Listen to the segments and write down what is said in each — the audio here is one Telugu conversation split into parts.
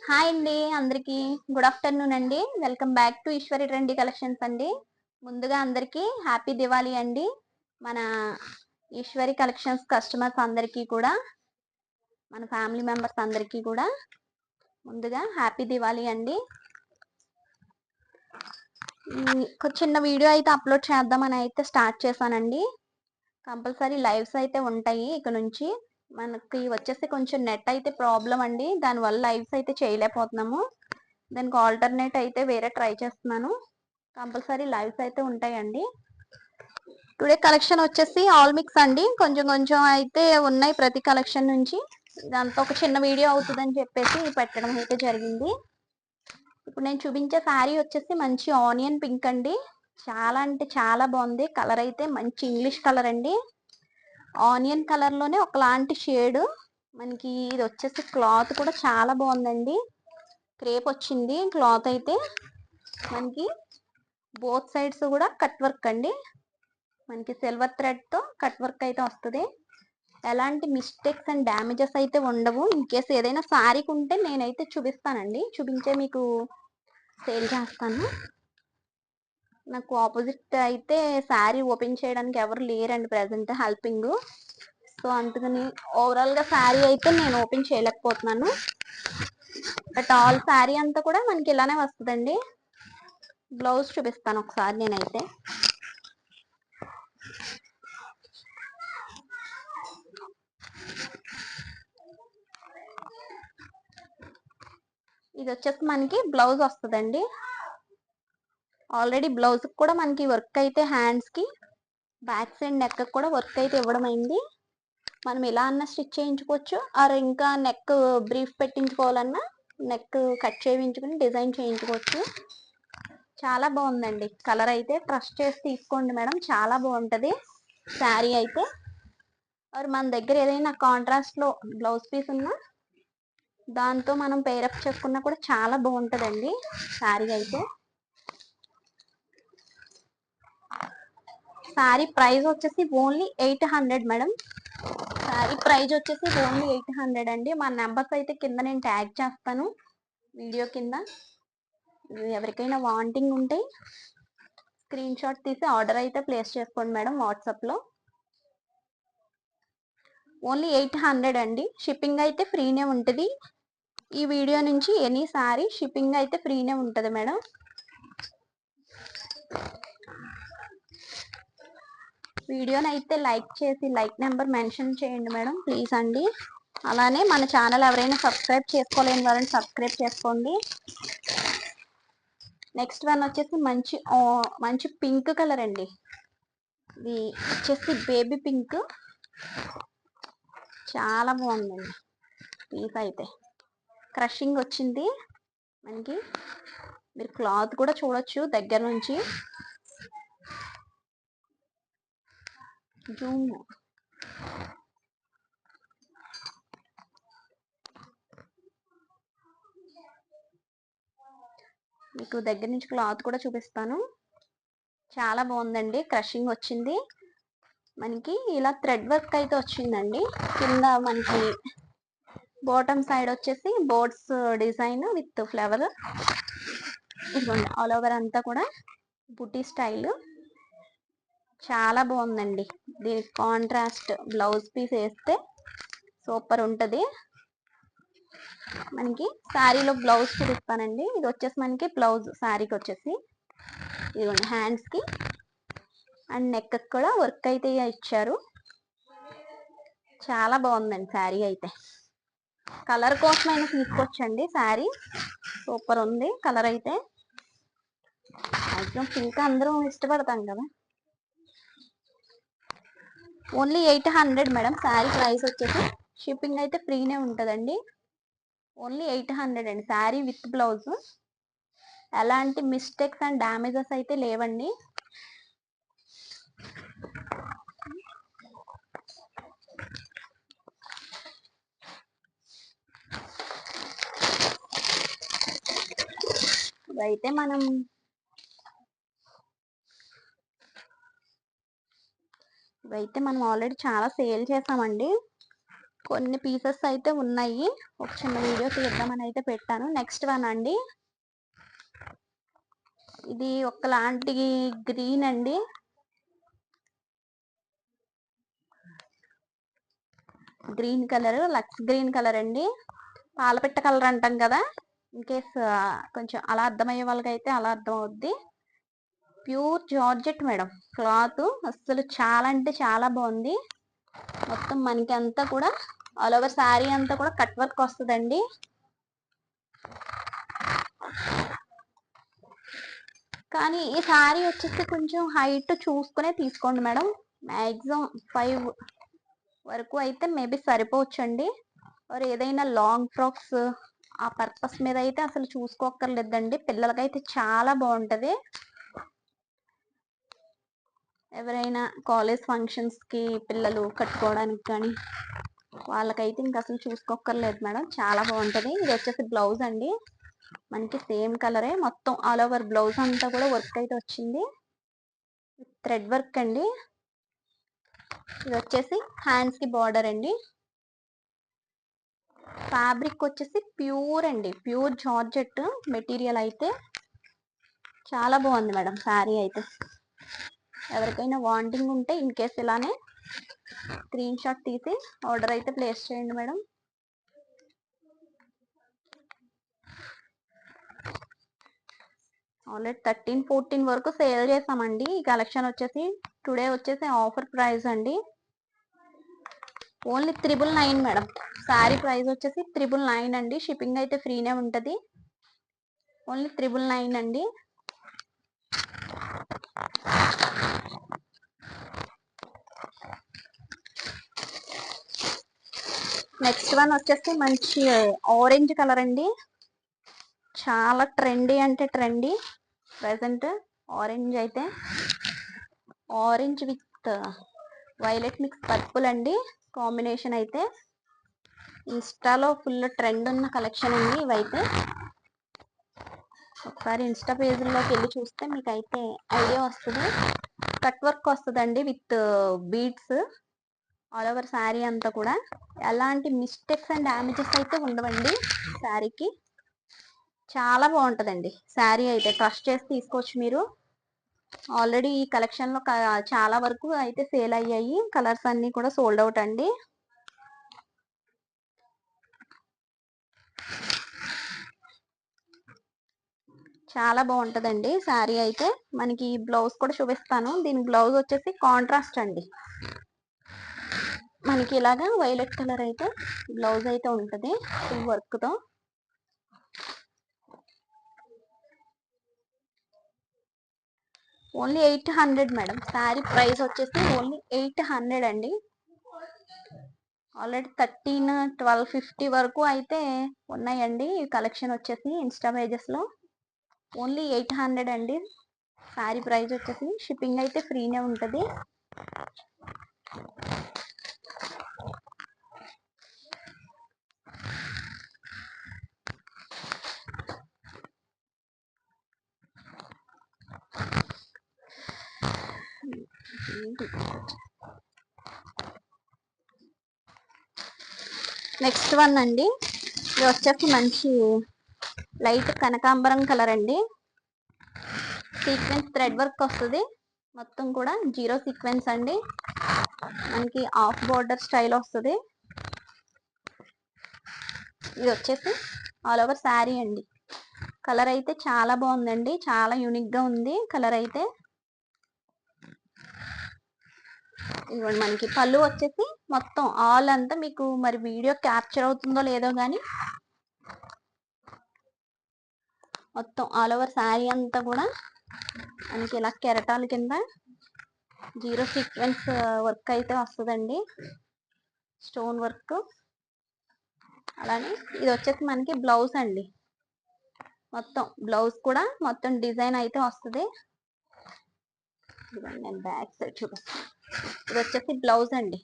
హాయ్ అండి అందరికీ. గుడ్ ఆఫ్టర్నూన్ అండి. Welcome back to Eshwari Trendy Collections అండి. ముందుగా అందరికీ హ్యాపీ దివాళీ అండి. మన ఈశ్వరి కలెక్షన్స్ కస్టమర్స్ అందరికీ కూడా, మన ఫ్యామిలీ మెంబర్స్ అందరికీ కూడా ముందుగా హ్యాపీ దివాళీ అండి. చిన్న వీడియో అయితే అప్లోడ్ చేద్దామని అయితే స్టార్ట్ చేశానండి. కంపల్సరీ లైవ్స్ అయితే ఉంటాయి ఇక నుంచి. మనకి వచ్చేసి కొంచెం నెట్ అయితే ప్రాబ్లం అండి, దానివల్ల లైవ్స్ అయితే చేయలేకపోతున్నాము. దానికి ఆల్టర్నేట్ అయితే వేరే ట్రై చేస్తున్నాను. కంపల్సరీ లైవ్స్ అయితే ఉంటాయండి. టుడే కలెక్షన్ వచ్చేసి ఆల్ మిక్స్ అండి. కొంచెం కొంచెం అయితే ఉన్నాయి ప్రతి కలెక్షన్ నుంచి. దాంతో ఒక చిన్న వీడియో అవుతుందని చెప్పేసి పెట్టడం అయితే జరిగింది. ఇప్పుడు నేను చూపించే శారీ వచ్చేసి మంచి ఆనియన్ పింక్ అండి. చాలా అంటే చాలా బాగుంది. కలర్ అయితే మంచి ఇంగ్లీష్ కలర్ అండి. ఆనియన్ కలర్ లోనే ఒకలాంటి షేడ్. మనకి ఇది వచ్చేసి క్లాత్ కూడా చాలా బాగుందండి. క్రేప్ వచ్చింది క్లాత్ అయితే. మనకి బోత్ సైడ్స్ కూడా కట్ వర్క్ అండి. మనకి సిల్వర్ థ్రెడ్ తో కట్ వర్క్ అయితే వస్తుంది. ఎలాంటి మిస్టేక్స్ అండ్ డ్యామేజెస్ అయితే ఉండవు. ఇన్ కేసు ఏదైనా శారీకి ఉంటే నేనైతే చూపిస్తానండి, చూపించే మీకు సేల్ చేస్తాను. నాకు ఆపోజిట్ అయితే శారీ ఓపెన్ చేయడానికి ఎవరు లేరండి ప్రెసెంట్ హెల్పింగ్. సో అందుకని ఓవరాల్ గా శారీ అయితే నేను ఓపెన్ చేయలేకపోతున్నాను. బట్ ఆల్ శారీ అంతా కూడా మనకి ఇలానే వస్తుందండి. బ్లౌజ్ చూపిస్తాను ఒకసారి నేనైతే. ఇది వచ్చేసి మనకి బ్లౌజ్ వస్తుందండి. ఆల్రెడీ బ్లౌజ్ కూడా మనకి వర్క్ అయితే హ్యాండ్స్ కి, బ్యాక్ సైడ్ నెక్ కూడా వర్క్ అయితే ఇవ్వడం అయింది. మనం ఇలా అన్న స్టిచ్ చేయించుకోవచ్చు, ఆర్ ఇంకా నెక్ బ్రీఫ్ పెట్టించుకోవాలన్నా నెక్ కట్ చేయించుకుని డిజైన్ చేయించుకోవచ్చు. చాలా బాగుందండి. కలర్ అయితే ట్రస్ట్ చేసి తీసుకోండి మేడం, చాలా బాగుంటది శారీ అయితే. ఆర్ మన దగ్గర ఏదైనా కాంట్రాస్ట్ లో బ్లౌజ్ పీస్ ఉన్నా దాంతో మనం పేరప్ చేసుకున్నా కూడా చాలా బాగుంటదండి శారీ అయితే. శారీ ప్రైస్ వచ్చేసి ఓన్లీ 800 మేడం. శారీ ప్రైస్ వచ్చేసి ఓన్లీ 800 అండి. మా నెంబర్స్ అయితే కింద నేను ట్యాగ్ చేస్తాను వీడియో కింద. ఎవరికైనా వాంటింగ్ ఉంటే స్క్రీన్ షాట్ తీసి ఆర్డర్ అయితే ప్లేస్ చేసుకోండి మేడం వాట్సాప్ లో. ఓన్లీ 800 అండి. షిప్పింగ్ అయితే ఫ్రీనే ఉంటుంది. ఈ వీడియో నుంచి ఎనీ సారీ షిప్పింగ్ అయితే ఫ్రీనే ఉంటుంది మేడం. వీడియోని అయితే లైక్ చేసి లైక్ నెంబర్ మెన్షన్ చేయండి మేడం ప్లీజ్ అండి. అలానే మన ఛానల్ ఎవరైనా సబ్స్క్రైబ్ చేసుకోలేని వారిని సబ్స్క్రైబ్ చేసుకోండి. నెక్స్ట్ వన్ వచ్చేసి మంచి మంచి పింక్ కలర్ అండి. ఇది వచ్చేసి బేబీ పింక్. చాలా బాగుందండి పీస్ అయితే. క్రషింగ్ వచ్చింది మనకి. మీరు క్లాత్ కూడా చూడొచ్చు దగ్గర నుంచి. జూమ్ మీకు దగ్గర నుంచి క్లాత్ కూడా చూపిస్తాను. చాలా బాగుందండి. క్రషింగ్ వచ్చింది మనకి. ఇలా థ్రెడ్ వర్క్ అయితే వచ్చిందండి. కింద మనకి బాటమ్ సైడ్ వచ్చేసి బోర్డ్స్ డిజైన్ విత్ ఫ్లవర్. ఇదిగోండి ఆల్ ఓవర్ అంతా కూడా బుటీ స్టైల్. చాలా బాగుందండి. దీనికి కాంట్రాస్ట్ బ్లౌజ్ పీస్ వేస్తే సూపర్ ఉంటది. మనకి శారీలో బ్లౌజ్ చూపిస్తానండి. ఇది వచ్చేసి మనకి బ్లౌజ్ శారీకి వచ్చేసి ఇదిగోండి హ్యాండ్స్ కి అండ్ నెక్ కూడా వర్క్ అయితే ఇచ్చారు. చాలా బాగుందండి శారీ అయితే. కలర్ కోసమైనా తీసుకొచ్చండి శారీ. సూపర్ ఉంది కలర్ అయితే. మ్యాక్సిమం పింక్ అందరం ఇష్టపడతాం కదా. Only 800 madam. శారీ ప్రైస్ వచ్చేసి షిప్పింగ్ అయితే ఫ్రీనే ఉంటుందండి. ఓన్లీ 800 అండి. Sari with blouse. ఎలాంటి మిస్టేక్స్ అండ్ డ్యామేజెస్ అయితే లేవండి. ఇవైతే మనం ఆల్రెడీ చాలా సేల్ చేసామండి. కొన్ని పీసెస్ అయితే ఉన్నాయి. ఒక చిన్న వీడియో తీద్దామని అయితే పెట్టాను. నెక్స్ట్ వన్ అండి, ఇది ఒకలాంటి గ్రీన్ అండి. గ్రీన్ కలర్, లక్స్ గ్రీన్ కలర్ అండి. పాలపిట్ట కలర్ అంటాం కదా, ఇన్ కేస్ కొంచెం అలా అర్థమయ్యే వాళ్ళకి అయితే అలా అర్థం అవుద్ది. ప్యూర్ జార్జెట్ మేడం క్లాత్, అస్సలు చాలా అంటే చాలా బాగుంది. మొత్తం మనకి అంతా కూడా ఆల్ ఓవర్ శారీ అంతా కూడా కట్ వర్క్ వస్తుందండి. కానీ ఈ శారీ వచ్చేసి కొంచెం హైట్ చూసుకునే తీసుకోండి మేడం. మ్యాక్సిమం 5 వరకు అయితే మేబీ సరిపోవచ్చండి. మరి ఏదైనా లాంగ్ ఫ్రాక్స్ ఆ పర్పస్ మీద అయితే అసలు చూసుకోక్కర్లేదండి. పిల్లలకైతే చాలా బాగుంటది. ఎవరైనా కాలేజ్ ఫంక్షన్స్ కి పిల్లలు కట్టుకోవడానికి కానీ వాళ్ళకైతే ఇంకా అసలు చూసుకోక్కర్లేదు మేడం, చాలా బాగుంటది. ఇది వచ్చేసి బ్లౌజ్ అండి, మనకి సేమ్ కలరే మొత్తం ఆల్ ఓవర్ బ్లౌజ్ అంతా కూడా వర్క్ అయితే వచ్చింది. థ్రెడ్ వర్క్ అండి. ఇది వచ్చేసి హ్యాండ్స్ కి బార్డర్ అండి. ఫ్యాబ్రిక్ వచ్చేసి ప్యూర్ అండి, ప్యూర్ జార్జెట్ మెటీరియల్ అయితే చాలా బాగుంది మేడం శారీ అయితే. ఎవరికైనా వాంటింగ్ ఉంటే ఇన్ కేస్ ఇలానే స్క్రీన్ షాట్ తీసి ఆర్డర్ అయితే ప్లేస్ చేయండి మేడం. ఆల్రెడీ 13-14 వరకు సేల్ చేసామండి. ఈ కలెక్షన్ వచ్చేసి టుడే వచ్చేసి ఆఫర్ ప్రైస్ అండి, ఓన్లీ 999 మేడం. శారీ ప్రైస్ వచ్చేసి 999 అండి. షిప్పింగ్ అయితే ఫ్రీనే ఉంటుంది. ఓన్లీ 999 అండి. నెక్స్ట్ వన్ వచ్చేసి మంచి ఆరెంజ్ కలర్ అండి. చాలా ట్రెండీ అంటే ట్రెండీ ప్రెసెంట్. ఆరెంజ్ అయితే orange with violet mix purple అండి కాంబినేషన్ అయితే. ఇన్స్టాలో ఫుల్ ట్రెండ్ ఉన్న కలెక్షన్ అండి ఇవైతే. ఒకసారి ఇన్స్టా పేజీల్లోకి వెళ్ళి చూస్తే మీకు అయితే ఐడియా వస్తుంది. కట్ వర్క్ వస్తుందండి with beads all over sari అంతా కూడా. ఎలాంటి మిస్టేక్స్ అండ్ డ్యామేజెస్ అయితే ఉండవండి శారీకి. చాలా బాగుంటుందండి శారీ అయితే, ట్రస్ట్ చేసి తీసుకోవచ్చు మీరు. ఆల్రెడీ ఈ కలెక్షన్ లో చాలా వరకు అయితే సేల్ అయ్యాయి. కలర్స్ అన్ని కూడా సోల్డ్ అవుట్ అండి. చాలా బాగుంటదండి శారీ అయితే. మనకి బ్లౌజ్ కూడా చూపిస్తాను. దీని బ్లౌజ్ వచ్చేసి కాంట్రాస్ట్ అండి. మనకి ఇలాగా వైలెట్ కలర్ అయితే బ్లౌజ్ అయితే ఉంటది ఫుల్ వర్క్ తో. Only 800 madam. శారీ ప్రైస్ వచ్చేసి ఓన్లీ 800 అండి. ఆల్రెడీ 13-1250 వరకు అయితే ఉన్నాయండి ఈ కలెక్షన్ వచ్చేసి ఇన్స్టా పేజెస్ లో. ఓన్లీ 800 అండి శారీ ప్రైస్ వచ్చేసి. షిప్పింగ్ అయితే ఫ్రీనే ఉంటుంది. నెక్స్ట్ వన్ అండి, ఇది వచ్చేసి మంచి లైట్ కనకాంబరం కలర్ అండి. సీక్వెన్స్ థ్రెడ్ వర్క్ వస్తుంది మొత్తం కూడా, జీరో సీక్వెన్స్ అండి. మనకి ఆఫ్ బోర్డర్ స్టైల్ వస్తుంది. ఇది వచ్చేసి ఆల్ ఓవర్ శారీ అండి. కలర్ అయితే చాలా బాగుందండి, చాలా యూనిక్ గా ఉంది కలర్ అయితే. ఇదిగోండి మనకి పళ్ళు వచ్చేసి మొత్తం ఆల్ అంతా మీకు మరి వీడియో క్యాప్చర్ అవుతుందో లేదో కానీ మొత్తం ఆల్ ఓవర్ శారీ అంతా కూడా మనకి ఇలా కెరటాల కింద జీరో సీక్వెన్స్ వర్క్ అయితే వస్తుందండి, స్టోన్ వర్క్. అలానే ఇది వచ్చేసి మనకి బ్లౌజ్ అండి. మొత్తం బ్లౌజ్ కూడా మొత్తం డిజైన్ అయితే వస్తుంది. నేను బ్యాక్ సైడ్ చూపిస్తాను. ఇది వచ్చేసి బ్లౌజ్ అండి.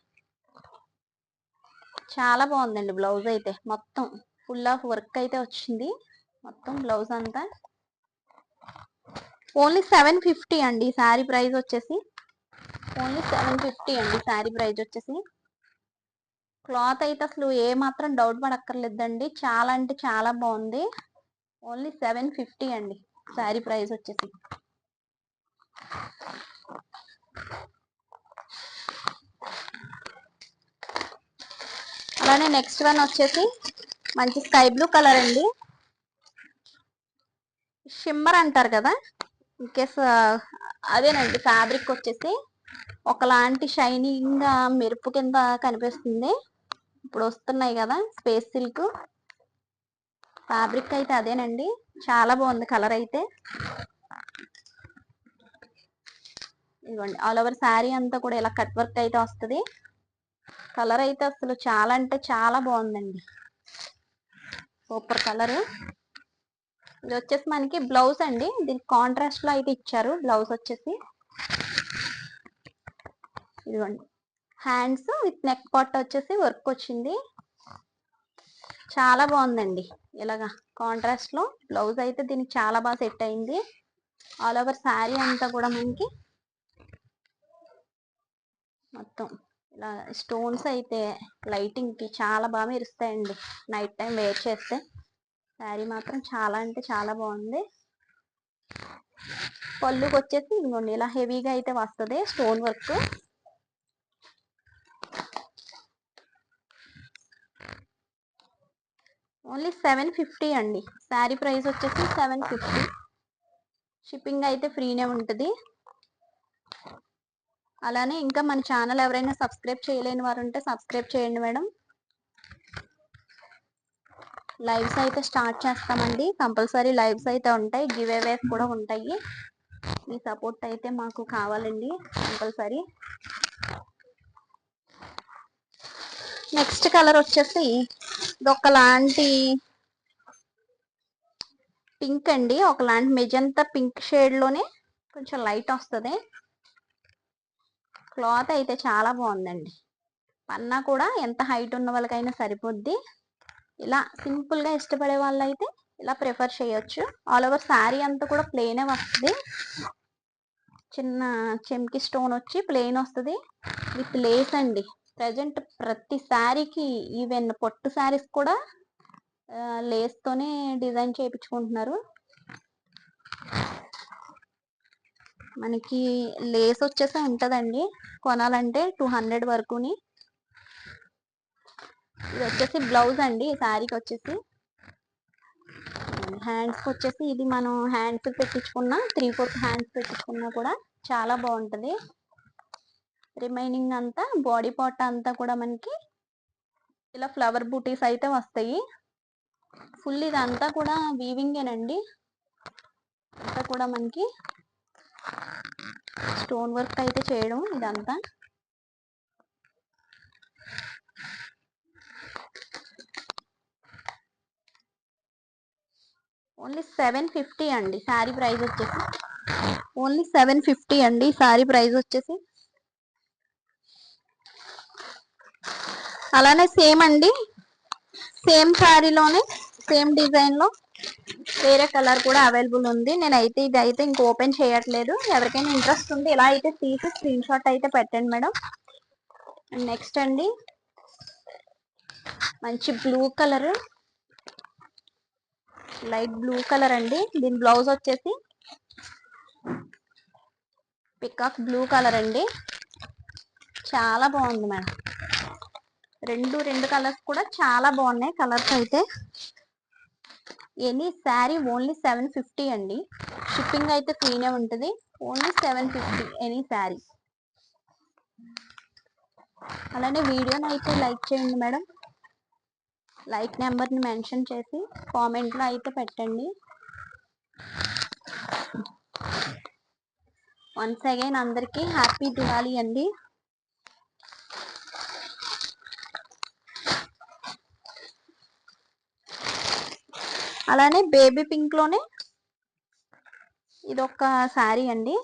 చాలా బాగుందండి బ్లౌజ్ అయితే. మొత్తం ఫుల్ ఆఫ్ వర్క్ అయితే వచ్చింది మొత్తం బ్లౌజ్ అంతా. ఓన్లీ 750 అండి శారీ ప్రైస్ వచ్చేసి. ఓన్లీ 750 అండి శారీ ప్రైస్ వచ్చేసి. క్లాత్ అయితే అసలు ఏ మాత్రం డౌట్ పడక్కర్లేదండి. చాలా అంటే చాలా బాగుంది. ఓన్లీ 750 అండి శారీ ప్రైస్ వచ్చేసి. అలానే నెక్స్ట్ వన్ వచ్చేసి మంచి స్కై బ్లూ కలర్ అండి. షిమ్మర్ అంటారు కదా, ఇన్కేస్ అదేనండి. ఫ్యాబ్రిక్ వచ్చేసి ఒకలాంటి షైనింగ్ గా మెరుపు కింద కనిపిస్తుంది. ఇప్పుడు వస్తున్నాయి కదా స్పేస్ సిల్క్, ఫ్యాబ్రిక్ అయితే అదేనండి. చాలా బాగుంది కలర్ అయితే. ఇదిగోండి ఆల్ ఓవర్ శారీ అంతా కూడా ఇలా కట్ వర్క్ అయితే వస్తుంది. కలర్ అయితే అసలు చాలా అంటే చాలా బాగుందండి. Super colour. ఇది వచ్చేసి మనకి బ్లౌజ్ అండి. దీనికి కాంట్రాస్ట్ లో అయితే ఇచ్చారు బ్లౌజ్ వచ్చేసి. ఇదిగోండి హ్యాండ్స్ విత్ నెక్ పార్ట్ వచ్చేసి వర్క్ వచ్చింది. చాలా బాగుందండి. ఇలాగా కాంట్రాస్ట్ లో బ్లౌజ్ అయితే దీనికి చాలా బాగా సెట్ అయింది. ఆల్ ఓవర్ శారీ అంతా కూడా మనకి మొత్తం ఇలా స్టోన్స్ అయితే లైటింగ్ కి చాలా బాగా మెరుస్తాయండి. నైట్ టైం వేర్ చేస్తే శారీ మాత్రం చాలా అంటే చాలా బాగుంది. పళ్ళుకి వచ్చేసి ఇదిగోండి ఇలా హెవీగా అయితే వస్తుంది స్టోన్ వర్క్. ఓన్లీ 750 అండి శారీ ప్రైస్ వచ్చేసి 750. షిప్పింగ్ అయితే ఫ్రీనే ఉంటుంది. అలానే ఇంకా మన ఛానల్ ఎవరైనా సబ్స్క్రైబ్ చేయలేని వారు ఉంటే సబ్స్క్రైబ్ చేయండి మేడం. లైవ్స్ అయితే స్టార్ట్ చేస్తామండి. కంపల్సరీ లైవ్స్ అయితే ఉంటాయి, గివ్ అవేస్ కూడా ఉంటాయి. మీ సపోర్ట్ అయితే మాకు కావాలండి కంపల్సరీ. నెక్స్ట్ కలర్ వచ్చేసి ఒకలాంటి పింక్ అండి. ఒకలాంటి మెజంతా పింక్ షేడ్ లోనే కొంచెం లైట్ వస్తుంది. క్లాత్ అయితే చాలా బాగుందండి. పన్నా కూడా ఎంత హైట్ ఉన్న వాళ్ళకైనా సరిపోద్ది. ఇలా సింపుల్ గా ఇష్టపడే వాళ్ళు అయితే ఇలా ప్రిఫర్ చేయొచ్చు. ఆల్ ఓవర్ శారీ అంతా కూడా ప్లెయిన్ వస్తుంది. చిన్న చెమ్కి స్టోన్ వచ్చి ప్లెయిన్ వస్తుంది విత్ లేస్ అండి. ప్రజెంట్ ప్రతి శారీకి ఈవెన్ పొట్టు శారీస్ కూడా లేస్ తోనే డిజైన్ చేయించుకుంటున్నారు. మనకి లేస్ వచ్చేసి ఉంటదండి కొనాలంటే 200 వరకుని. ఇది వచ్చేసి బ్లౌజ్ అండి ఈ శారీకి వచ్చేసి. హ్యాండ్స్కి వచ్చేసి ఇది మనం హ్యాండ్స్ పెట్టించుకున్నా 3/4 హ్యాండ్స్ పెట్టించుకున్నా కూడా చాలా బాగుంటుంది. రిమైనింగ్ అంతా బాడీ పార్ట్ అంతా కూడా మనకి ఇలా ఫ్లవర్ బూటీస్ అయితే వస్తాయి. ఫుల్ ఇదంతా కూడా వీవింగేనండి. అంతా కూడా మనకి స్టోన్ వర్క్ అయితే చేయడం ఇదంతా. ఓన్లీ 750 అండి శారీ ప్రైస్ వచ్చేసి. ఓన్లీ 750 అండి శారీ ప్రైస్ వచ్చేసి. అలానే సేమ్ అండి, సేమ్ శారీలోనే సేమ్ డిజైన్ లో వేరే కలర్ కూడా అవైలబుల్ ఉంది. నేనైతే ఇది అయితే ఇంక ఓపెన్ చేయట్లేదు. ఎవరికైనా ఇంట్రెస్ట్ ఉంటే ఇలా అయితే తీసి స్క్రీన్ షాట్ అయితే పెట్టండి మేడం. నెక్స్ట్ అండి మంచి blue colour, light blue colour అండి. దీని బ్లౌజ్ వచ్చేసి పికాక్ బ్లూ కలర్ అండి. చాలా బాగుంది మేడం. రెండు కలర్స్ కూడా చాలా బాగున్నాయి కలర్స్ అయితే. ఎనీ శారీ ఓన్లీ 750 అండి. షిప్పింగ్ అయితే ఫ్రీనే ఉంటుంది. Only 750 any sari. అలానే వీడియోని అయితే లైక్ చేయండి మేడం. లైక్ నెంబర్ని మెన్షన్ చేసి కామెంట్లో అయితే పెట్టండి. వన్స్ అగైన్ అందరికీ హ్యాపీ దివాళీ అండి. అలానే బేబీ పింక్ లోనే ఇదొక శారీ అండి.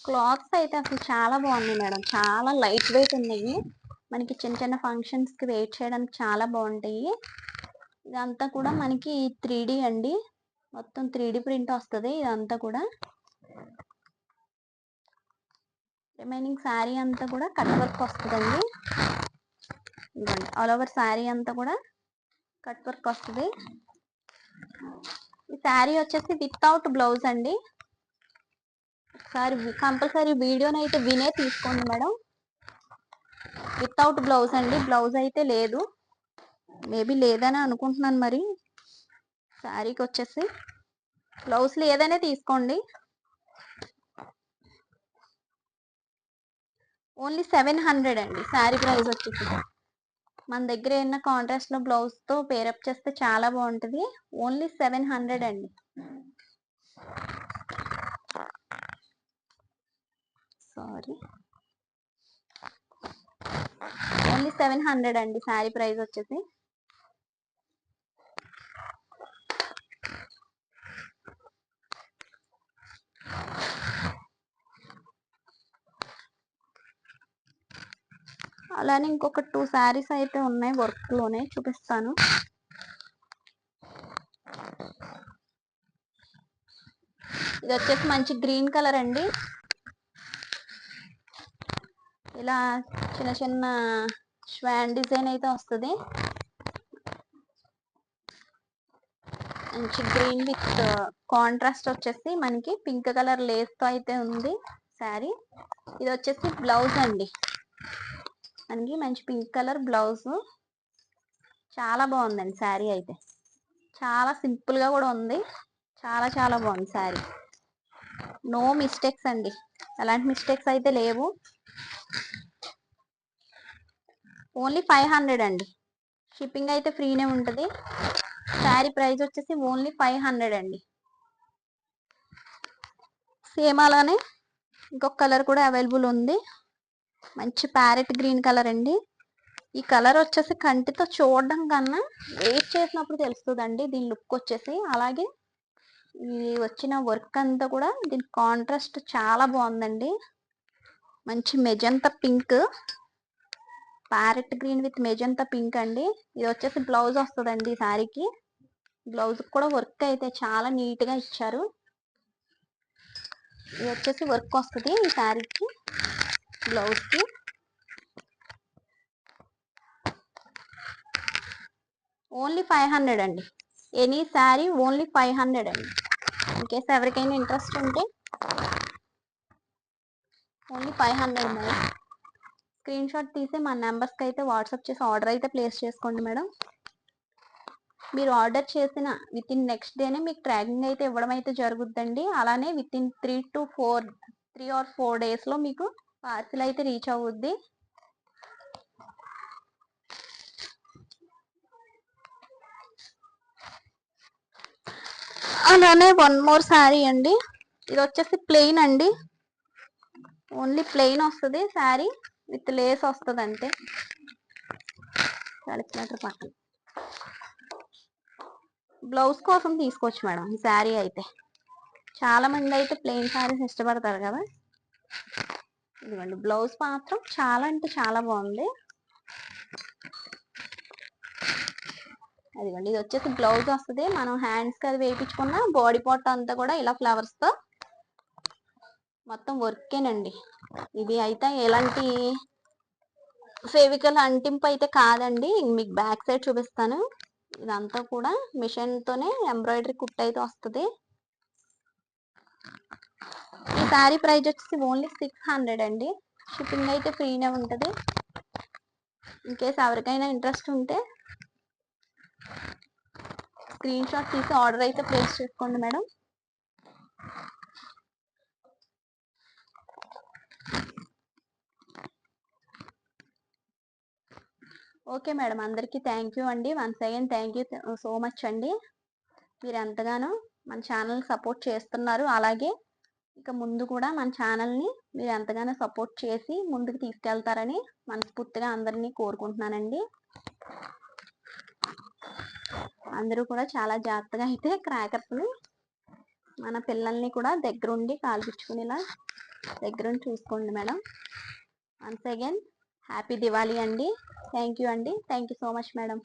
క్లాత్స్ అయితే అసలు చాలా బాగున్నాయి మేడం. చాలా లైట్ వెయిట్ ఉన్నాయి. మనకి చిన్న చిన్న ఫంక్షన్స్ కి వెయిట్ చేయడానికి చాలా బాగుంటాయి. ఇదంతా కూడా మనకి 3D అండి. మొత్తం 3D ప్రింట్ వస్తుంది ఇదంతా కూడా. రిమైనింగ్ శారీ అంతా కూడా కట్ వర్క్ వస్తుందండి. ఇదిగోండి ఆల్ ఓవర్ శారీ అంతా కూడా కట్ వర్క్ వస్తుంది. ఈ శారీ వచ్చేసి వితౌట్ బ్లౌజ్ అండి. ఒకసారి కంపల్సరీ వీడియోని అయితే వినే తీసుకోండి మేడం. వితౌట్ బ్లౌజ్ అండి, బ్లౌజ్ అయితే లేదు. మేబీ లేదని అనుకుంటున్నాను. మరి శారీకి వచ్చేసి బ్లౌజ్ లేదనే తీసుకోండి. ఓన్లీ 700 అండి శారీ ప్రైస్ వచ్చేసి. మన దగ్గర ఏమన్నా కాంట్రాస్ట్ లో బ్లౌజ్ తో పేరప్ చేస్తే చాలా బాగుంటుంది. ఓన్లీ 700 అండి. సారీ, ఓన్లీ 700 అండి శారీ ప్రైస్ వచ్చేసి. అలానే ఇంకొక 2 శారీస్ అయితే ఉన్నాయి వర్క్ లోనే, చూపిస్తాను. ఇది వచ్చేసి మంచి గ్రీన్ కలర్ అండి. ఇలా చిన్న చిన్న స్వాన్ డిజైన్ అయితే వస్తుంది. మంచి గ్రీన్ విత్ కాంట్రాస్ట్ వచ్చేసి మనకి పింక్ కలర్ లేస్ తో అయితే ఉంది శారీ. ఇది వచ్చేసి బ్లౌజ్ అండి. మనకి మంచి పింక్ కలర్ బ్లౌజ్. చాలా బాగుందండి శారీ అయితే. చాలా సింపుల్ గా కూడా ఉంది. చాలా చాలా బాగుంది శారీ. నో మిస్టేక్స్ అండి, అలాంటి మిస్టేక్స్ అయితే లేవు. ఓన్లీ 500 అండి. షిప్పింగ్ అయితే ఫ్రీనే ఉంటుంది. శారీ ప్రైస్ వచ్చేసి ఓన్లీ 500 అండి. సేమ్ అలానే ఇంకొక కలర్ కూడా అవైలబుల్ ఉంది. మంచి ప్యారెట్ గ్రీన్ కలర్ అండి. ఈ కలర్ వచ్చేసి కంటితో చూడడం కన్నా వెయిట్ చేసినప్పుడు తెలుస్తుందండి దీని లుక్ వచ్చేసి. అలాగే ఈ వచ్చిన వర్క్ అంతా కూడా దీని కాంట్రాస్ట్ చాలా బాగుందండి. మంచి magenta pink, parrot green with magenta pink అండి. ఇది వచ్చేసి బ్లౌజ్ వస్తుందండి ఈ శారీకి. బ్లౌజ్ కూడా వర్క్ అయితే చాలా నీట్ గా ఇచ్చారు. ఇది వచ్చేసి వర్క్ వస్తుంది ఈ శారీకి, బ్లౌజ్ కి. ఓన్లీ 500 అండి. ఎనీ శారీ ఓన్లీ 500 అండి. ఇన్కేస్ ఎవరికైనా ఇంట్రెస్ట్ ఉంటే ఓన్లీ 500 మేడం. స్క్రీన్ షాట్ తీసి మా నెంబర్స్కి అయితే వాట్సాప్ చేసి ఆర్డర్ అయితే ప్లేస్ చేసుకోండి మేడం. మీరు ఆర్డర్ చేసిన విత్ ఇన్ నెక్స్ట్ డేనే మీకు ట్రాకింగ్ అయితే ఇవ్వడం అయితే జరుగుద్దండి. అలానే విత్ ఇన్ 3 or 4 డేస్ లో మీకు పార్సిల్ అయితే రీచ్ అవుద్ది. అలానే వన్ మోర్ శారీ అండి. ఇది వచ్చేసి ప్లెయిన్ అండి. ఓన్లీ ప్లెయిన్ వస్తుంది శారీ, విత్ లేస్ వస్తుంది అంతే. క్యాలిక్యులేటర్ పక్కన బ్లౌజ్ కోసం తీసుకోవచ్చు మేడం ఈ శారీ అయితే. చాలా మంది అయితే ప్లెయిన్ శారీస్ ఇష్టపడతారు కదా. ఇదిగోండి బ్లౌజ్ మాత్రం చాలా అంటే చాలా బాగుంది. అదిగోండి ఇది వచ్చేసి బ్లౌజ్ వస్తుంది. మనం హ్యాండ్స్ కి అది వేయించుకున్న బాడీ పార్ట్ అంతా కూడా ఇలా ఫ్లవర్స్ తో మొత్తం వర్కేనండి. ఇది అయితే ఎలాంటి ఫెవికల్ అంటింపు అయితే కాదండి. మీకు బ్యాక్ సైడ్ చూపిస్తాను. ఇదంతా కూడా మిషన్ తోనే ఎంబ్రాయిడరీ కుట్ అయితే వస్తుంది. ఈ శారీ ప్రైస్ వచ్చేసి ఓన్లీ 600 అండి. షిప్పింగ్ అయితే ఫ్రీనే ఉంటుంది. ఇన్కేస్ ఎవరికైనా ఇంట్రెస్ట్ ఉంటే స్క్రీన్ షాట్ తీసి ఆర్డర్ అయితే ప్లేస్ చేసుకోండి మేడం. ఓకే మేడం, అందరికీ థ్యాంక్ యూ అండి. Once again thank you so much అండి. మీరు ఎంతగానో మన ఛానల్ సపోర్ట్ చేస్తున్నారు. అలాగే ఇక ముందు కూడా మన ఛానల్ని మీరు ఎంతగానో సపోర్ట్ చేసి ముందుకు తీసుకెళ్తారని మనస్ఫూర్తిగా అందరినీ కోరుకుంటున్నానండి. అందరూ కూడా చాలా జాగ్రత్తగా అయితే క్రాకర్స్ని మన పిల్లల్ని కూడా దగ్గరుండి కాల్పించుకునేలా దగ్గరుండి చూసుకోండి madam. Once again happy Diwali అండి. థ్యాంక్ యూ అండి. Thank you so much madam.